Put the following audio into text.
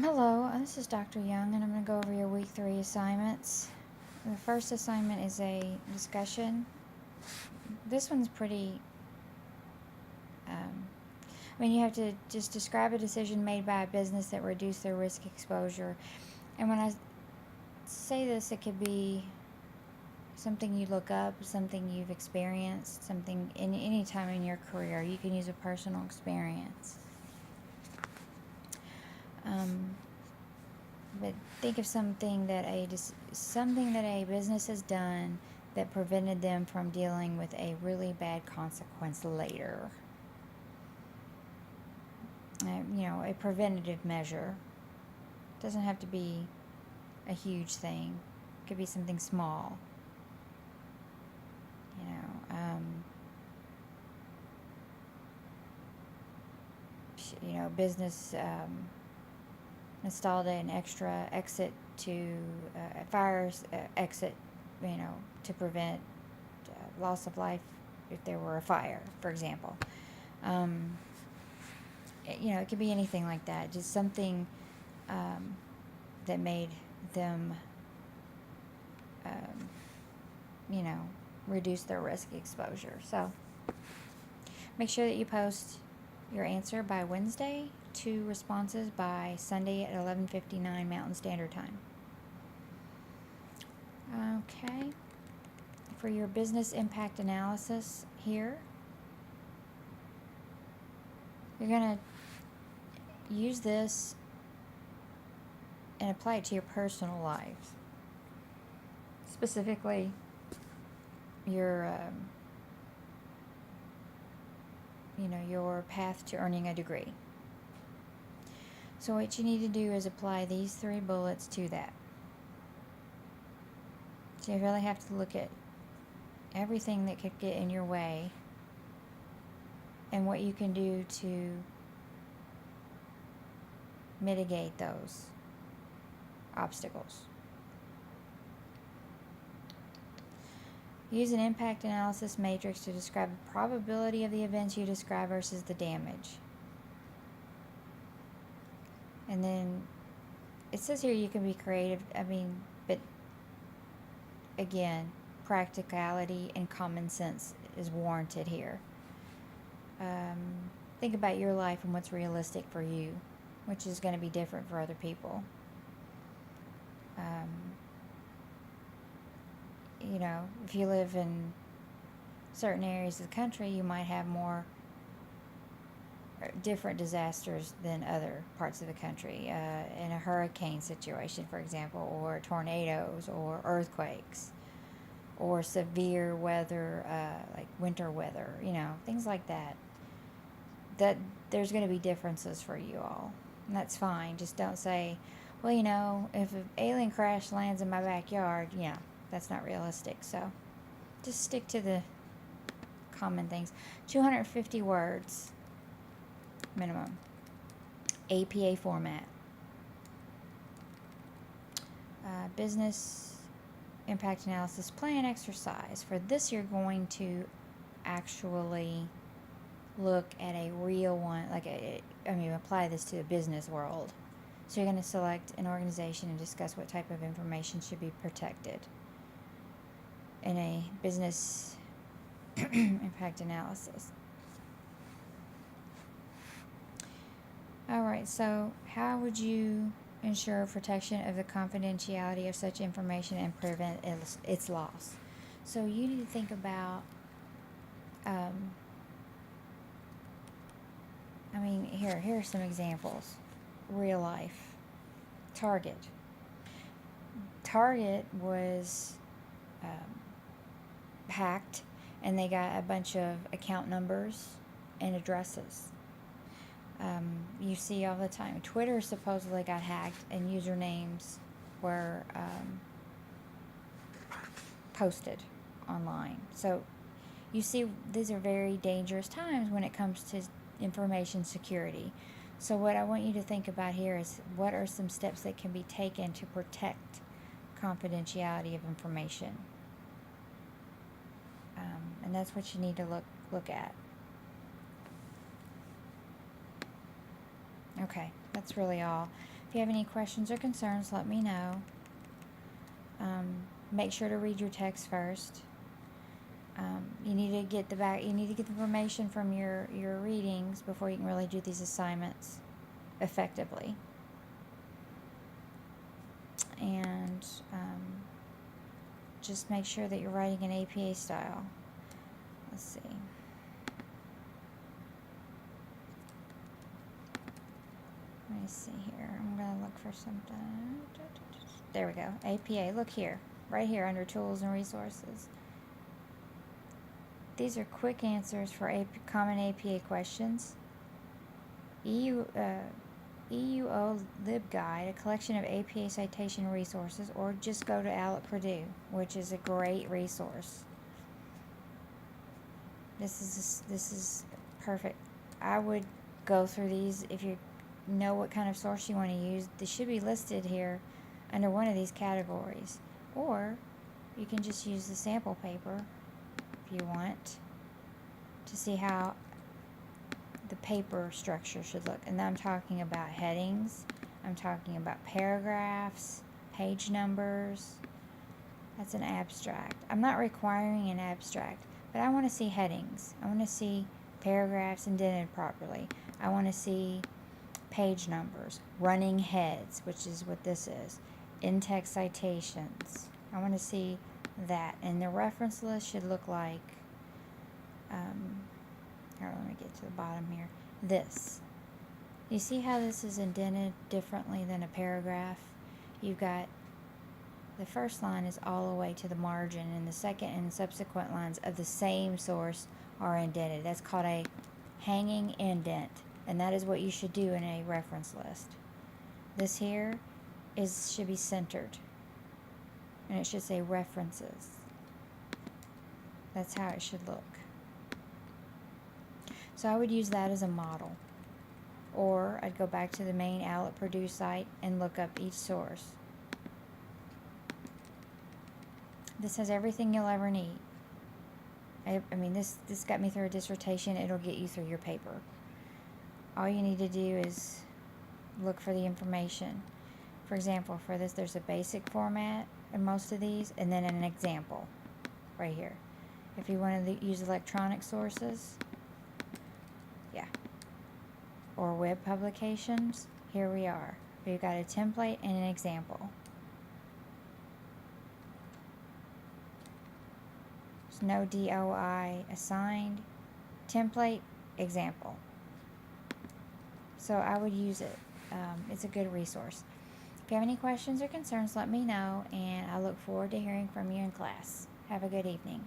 Hello, this is Dr. Young, and I'm going to go over your week 3 assignments. The first assignment is a discussion. This one's pretty, you have to just describe a decision made by a business that reduced their risk exposure. And when I say this, it could be something you look up, something you've experienced, something in any time in your career. You can use a personal experience. But think of something that a business has done that prevented them from dealing with a really bad consequence later. A preventative measure. It doesn't have to be a huge thing. It could be something small. Business installed an extra exit to fire exit, to prevent loss of life if there were a fire, for example. It could be anything like that. Just something that made them, reduce their risk exposure. So make sure that you post your answer by Wednesday, 2 responses by Sunday at 11:59 Mountain Standard Time. Okay. For your business impact analysis here, you're going to use this and apply it to your personal life. Specifically, your path to earning a degree. So what you need to do is apply these 3 bullets to that. So you really have to look at everything that could get in your way and what you can do to mitigate those obstacles. Use an impact analysis matrix to describe the probability of the events you describe versus the damage. And then it says here you can be creative, but again, practicality and common sense is warranted here. Think about your life and what's realistic for you, which is going to be different for other people. If you live in certain areas of the country, you might have more different disasters than other parts of the country. In a hurricane situation, for example, or tornadoes or earthquakes, or severe weather, like winter weather, things like that. That there's going to be differences for you all, and that's fine. Just don't say, well, if an alien crash lands in my backyard, that's not realistic. So just stick to the common things. 250 words minimum. APA format. Business impact analysis plan exercise. For this, you're going to actually look at a real one, apply this to the business world. So you're going to select an organization and discuss what type of information should be protected in a business impact analysis. All right, so how would you ensure protection of the confidentiality of such information and prevent its loss? So you need to think about, here are some examples. Real life. Target was hacked, and they got a bunch of account numbers and addresses. You see all the time. Twitter supposedly got hacked, and usernames were posted online. So you see, these are very dangerous times when it comes to information security. So what I want you to think about here is, what are some steps that can be taken to protect confidentiality of information? And that's what you need to look at. Okay, that's really all. If you have any questions or concerns, let me know. Make sure to read your text first. You need to get You need to get the information from your readings before you can really do these assignments effectively. And just make sure that you're writing in APA style. Let's see. Let me see here. I'm going to look for something. There we go. APA. Look here. Right here under Tools and Resources. These are quick answers for common APA questions. EUO LibGuide, a collection of APA citation resources, or just go to OWL at Purdue, which is a great resource. This is perfect. I would go through these if you know what kind of source you want to use. They should be listed here under one of these categories. Or you can just use the sample paper if you want to see how the paper structure should look. And I'm talking about headings. I'm talking about paragraphs, page numbers. That's an abstract. I'm not requiring an abstract, but I want to see headings. I want to see paragraphs indented properly. I want to see page numbers, running heads, which is what this is, in-text citations. I want to see that. And the reference list should look like, here, let me get to the bottom here. This. You see how this is indented differently than a paragraph? You've got the first line is all the way to the margin, and the second and subsequent lines of the same source are indented. That's called a hanging indent, and that is what you should do in a reference list. This here should be centered, and it should say references. That's how it should look. So I would use that as a model. Or I'd go back to the main OWL at Purdue site and look up each source. This has everything you'll ever need. I mean, this got me through a dissertation. It'll get you through your paper. All you need to do is look for the information. For example, for this, there's a basic format in most of these, and then an example right here. If you want to use electronic sources, yeah, or web publications, here we are. We've got a template and an example. There's no DOI assigned. Template, example. So I would use it. It's a good resource. If you have any questions or concerns, let me know, and I look forward to hearing from you in class. Have a good evening.